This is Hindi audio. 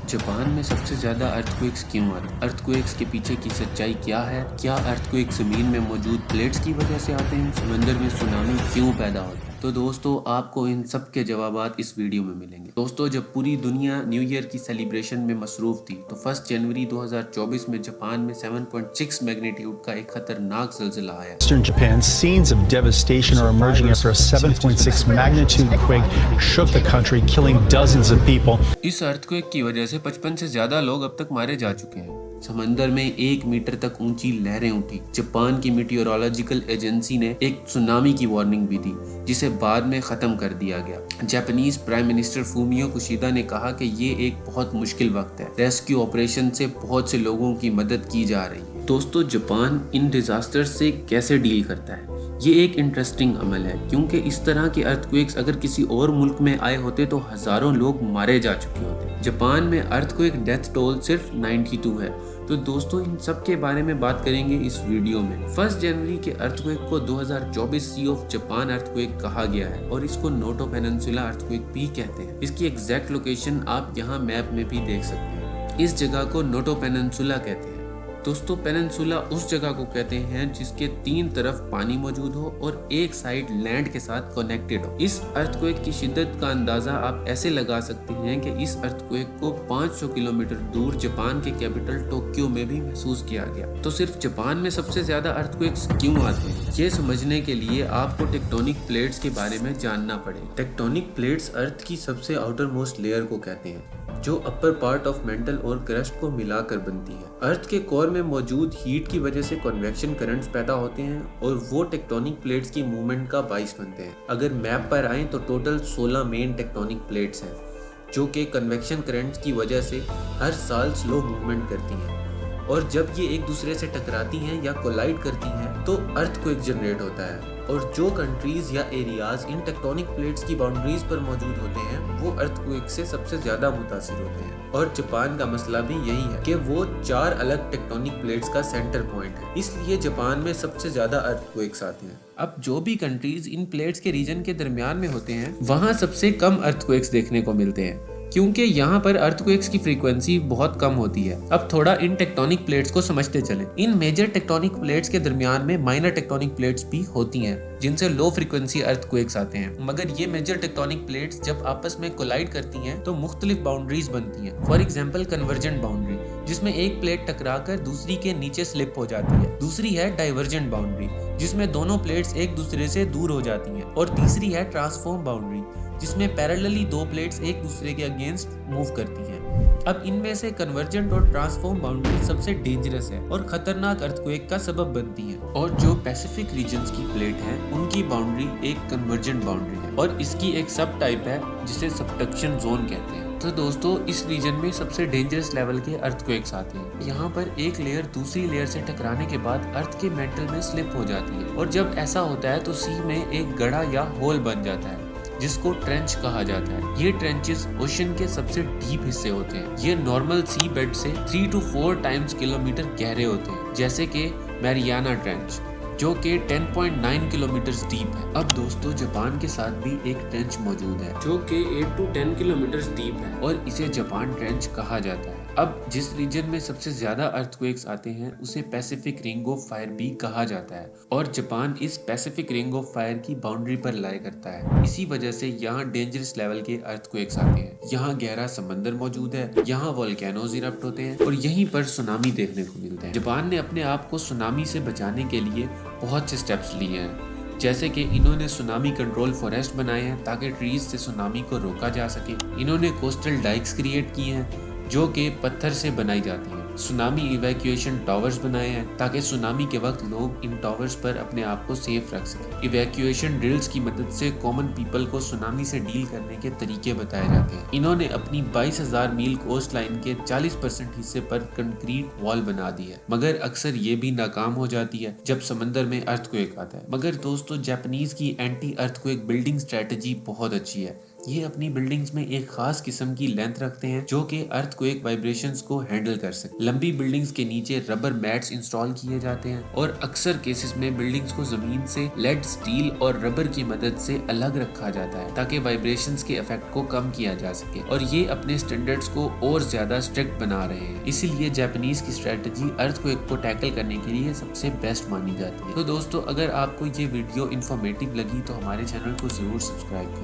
जापान में सबसे ज्यादा अर्थक्वेक्स क्यों आते हैं? अर्थक्वेक्स के पीछे की सच्चाई क्या है? क्या अर्थक्वेक जमीन में मौजूद प्लेट्स की वजह से आते हैं? समंदर में सुनामी क्यों पैदा होता है? तो दोस्तों आपको इन सब के जवाबात इस वीडियो में मिलेंगे। दोस्तों जब पूरी दुनिया न्यू ईयर की सेलिब्रेशन में मसरूफ थी तो 1 जनवरी 2024 में जापान में 7.6 मैग्नीट्यूड का एक खतरनाक ज़लज़ला आया। Eastern Japan, scenes of devastation are emerging after a 7.6 magnitude quake shook the country, killing dozens of people. इस अर्थक्वेक की वजह से 55 से ज्यादा लोग अब तक मारे जा चुके हैं। समंदर में 1 मीटर तक ऊंची लहरें उठी। जापान की मीटियोरोलॉजिकल एजेंसी ने एक सुनामी की वार्निंग भी दी, जिसे बाद में खत्म कर दिया गया। जापानीज प्राइम मिनिस्टर फूमियो कुशिदा ने कहा कि ये एक बहुत मुश्किल वक्त है। रेस्क्यू ऑपरेशन से बहुत से लोगों की मदद की जा रही है। दोस्तों जापान इन डिजास्टर से कैसे डील करता है, ये एक इंटरेस्टिंग अमल है, क्योंकि इस तरह के अर्थक्वेक्स अगर किसी और मुल्क में आए होते तो हजारों लोग मारे जा चुके होते। जापान में अर्थक्वेक डेथ टोल सिर्फ 92 है। तो दोस्तों इन सब के बारे में बात करेंगे इस वीडियो में। 1 जनवरी के अर्थक्वेक को 2024 सी ऑफ जापान अर्थक्वेक कहा गया है और इसको नोटो पेनिनसुला अर्थक्वेक भी कहते हैं। इसकी एग्जैक्ट लोकेशन आप यहाँ मैप में भी देख सकते हैं। इस जगह को नोटो पेनिनसुला कहते हैं। दोस्तों पेनिनसुला उस जगह को कहते हैं जिसके 3 तरफ पानी मौजूद हो और एक साइड लैंड के साथ कनेक्टेड हो। इस अर्थक्वेक की शिद्दत का अंदाजा आप ऐसे लगा सकते हैं कि इस अर्थक्वेक को 500 किलोमीटर दूर जापान के कैपिटल टोक्यो में भी महसूस किया गया। तो सिर्फ जापान में सबसे ज्यादा अर्थक्वेक्स क्यों आते हैं, ये समझने के लिए आपको टेक्टोनिक प्लेट्स के बारे में जानना पड़ेगा। टेक्टोनिक प्लेट्स अर्थ की सबसे आउटर मोस्ट लेयर को कहते हैं, जो अपर पार्ट ऑफ मेंटल और क्रस्ट को मिलाकर बनती है। अर्थ के कोर में मौजूद हीट की वजह से कन्वेक्शन करंट्स पैदा होते हैं और वो टेक्टोनिक प्लेट्स की मूवमेंट का बाइस बनते हैं। अगर मैप पर आए तो टोटल 16 मेन टेक्टोनिक प्लेट्स हैं, जो कि कन्वेक्शन करंट्स की वजह से हर साल स्लो मूवमेंट करती हैं, और जब ये एक दूसरे से टकराती हैं या कोलाइड करती हैं तो अर्थक्वेक जनरेट होता है। और जो कंट्रीज या एरियाज इन टेक्टोनिक प्लेट्स की बाउंड्रीज पर मौजूद होते हैं वो अर्थक्वेक से सबसे ज्यादा मुतासिर होते हैं। और जापान का मसला भी यही है कि वो 4 अलग टेक्टोनिक प्लेट्स का सेंटर पॉइंट है, इसलिए जापान में सबसे ज्यादा अर्थक्वेक्स आते हैं। अब जो भी कंट्रीज इन प्लेट्स के रीजन के दरमियान में होते हैं वहाँ सबसे कम अर्थक्वेक्स देखने को मिलते हैं, क्योंकि यहाँ पर अर्थक्वेक्स की फ्रीक्वेंसी बहुत कम होती है। अब थोड़ा इन टेक्टोनिक प्लेट्स को समझते चलें। इन मेजर टेक्टोनिक प्लेट्स के दरमियान में माइनर टेक्टोनिक प्लेट्स भी होती हैं, जिनसे लो फ्रीक्वेंसी अर्थक्वेक्स आते हैं। मगर ये मेजर टेक्टोनिक प्लेट्स जब आपस में कोलाइड करती हैं तो मुख्तलिफ बाउंड्रीज बनती हैं। फॉर एग्जाम्पल कन्वर्जेंट बाउंड्री, जिसमें एक प्लेट टकराकर दूसरी के नीचे स्लिप हो जाती है। दूसरी है डाइवर्जेंट बाउंड्री, जिसमें दोनों प्लेट्स एक दूसरे से दूर हो जाती हैं। और तीसरी है ट्रांसफॉर्म बाउंड्री, जिसमें पैरेलली 2 प्लेट्स एक दूसरे के अगेंस्ट मूव करती हैं। अब इनमें से कन्वर्जेंट और ट्रांसफॉर्म बाउंड्री सबसे डेंजरस है और खतरनाक अर्थक्वेक का सबब बनती है। और जो पैसिफिक रीजन्स की प्लेट है उनकी बाउंड्री एक कन्वर्जेंट बाउंड्री है और इसकी एक सब टाइप है जिसे सबडक्शन जोन कहते हैं। तो दोस्तों इस रीजन में सबसे डेंजरस लेवल के अर्थक्वेक्स आते हैं। यहाँ पर एक लेयर दूसरी लेयर से टकराने के बाद अर्थ के मेंटल में स्लिप हो जाती है, और जब ऐसा होता है तो सी में एक गड़ा या होल बन जाता है, जिसको ट्रेंच कहा जाता है। ये ट्रेंचेस ओशन के सबसे डीप हिस्से होते हैं। ये नॉर्मल सी बेड से 3 to 4 टाइम्स किलोमीटर गहरे होते हैं, जैसे कि मैरियाना ट्रेंच, जो कि 10.9 किलोमीटर डीप है। अब दोस्तों जापान के साथ भी एक ट्रेंच मौजूद है जो कि 8 to 10 किलोमीटर डीप है और इसे जापान ट्रेंच कहा जाता है। अब जिस रीजन में सबसे ज्यादा अर्थक्वेक्स आते हैं उसे पैसिफिक रिंग ऑफ फायर भी कहा जाता है, और जापान इस पैसिफिक रिंग ऑफ फायर की बाउंड्री पर लाई करता है। इसी वजह से यहाँ डेंजरस लेवल के अर्थक्वेक्स आते हैं। यहाँ गहरा समंदर मौजूद है, यहाँ वोल्केनोज इरप्ट होते हैं और यहीं पर सुनामी देखने को मिलते हैं। जापान ने अपने आप को सुनामी से बचाने के लिए बहुत से स्टेप्स लिए हैं, जैसे कि इन्होंने सुनामी कंट्रोल फॉरेस्ट बनाए हैं ताकि ट्रीज से सुनामी को रोका जा सके। इन्होंने कोस्टल डाइक्स क्रिएट किए हैं जो कि पत्थर से बनाई जाती हैं। सुनामी इवैक्यूएशन टावर्स बनाए हैं ताकि सुनामी के वक्त लोग इन टावर्स पर अपने आप को सेफ रख सकें। इवैक्यूएशन ड्रिल्स की मदद से कॉमन पीपल को सुनामी से डील करने के तरीके बताए जाते हैं। इन्होंने अपनी 22,000 मील कोस्ट लाइन के 40% हिस्से पर कंक्रीट वॉल बना दी है, मगर अक्सर ये भी नाकाम हो जाती है जब समंदर में अर्थक्वेक आता है। मगर दोस्तों जापानीज की एंटी अर्थक्वेक बिल्डिंग स्ट्रेटेजी बहुत अच्छी है। ये अपनी बिल्डिंग्स में एक खास किस्म की लेंथ रखते हैं जो कि अर्थक्वेक वाइब्रेशंस को हैंडल कर सके। लंबी बिल्डिंग्स के नीचे रबर मैट्स इंस्टॉल किए जाते हैं और अक्सर केसेस में बिल्डिंग्स को जमीन से लेड, स्टील और रबर की मदद से अलग रखा जाता है ताकि वाइब्रेशंस के इफेक्ट को कम किया जा सके, और ये अपने स्टैंडर्ड्स को और ज्यादा स्ट्रिक्ट बना रहे हैं। इसीलिए जापानीज की स्ट्रेटजी अर्थक्वेक को टैकल करने के लिए सबसे बेस्ट मानी जाती है। तो दोस्तों, अगर आपको ये वीडियो इन्फॉर्मेटिव लगी तो हमारे चैनल को जरूर सब्सक्राइब करें।